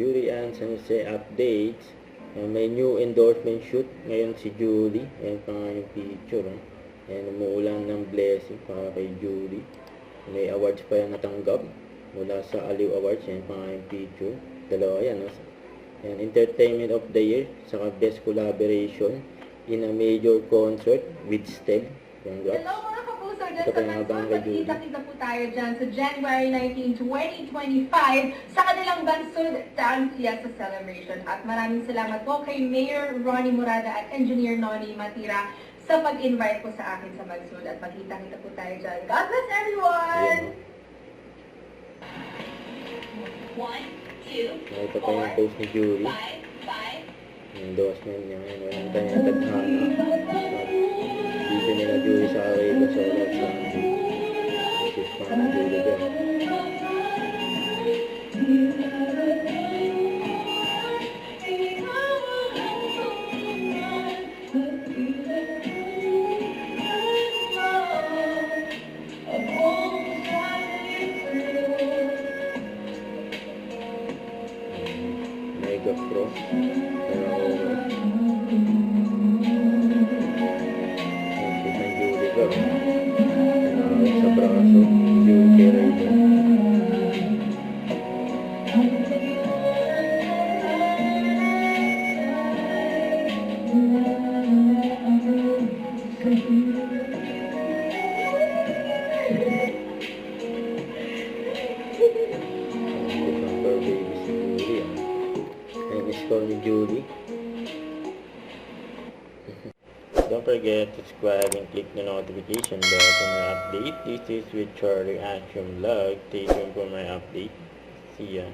Julie Ann San Jose updates. May new endorsement shoot ngayon si Julie. Ayan pa nga yung picture. Ayan, umuulan ng blessing para kay Julie. May awards pa yan natanggap mula sa Aliw Awards. Ayan pa nga yung picture. Dalawa yan. Ayan, Entertainment of the Year. Saka Best Collaboration in a Major Concert with Stel. Congrats. Hello mga kapuso, dyan Ito sa pa yung Bansod. abang kay Julie. Magkita-kita po tayo dyan sa January 19, 2025 sa kanilang Bansod Dance Fiesta Celebration. At maraming salamat po kay Mayor Ronnie Murada at Engineer Noni Matira sa pag-invite po sa akin sa Bansod. At magkita-kita po tayo dyan. God bless everyone! Ayan. Ito pa yung post ni Julie. Endorsement niya. Walang tayong tadhana. Dito nila Julie sa Areva Solar Sunday. This is pa na Julie dyan. Mega Pro. Sa braso, Julie Kerayden. December baby si Julie. Ang score ni Julie. Don't forget to subscribe and click the notification bell for my update. This is with Charlie Action Vlog. Stay tuned for my update. See ya.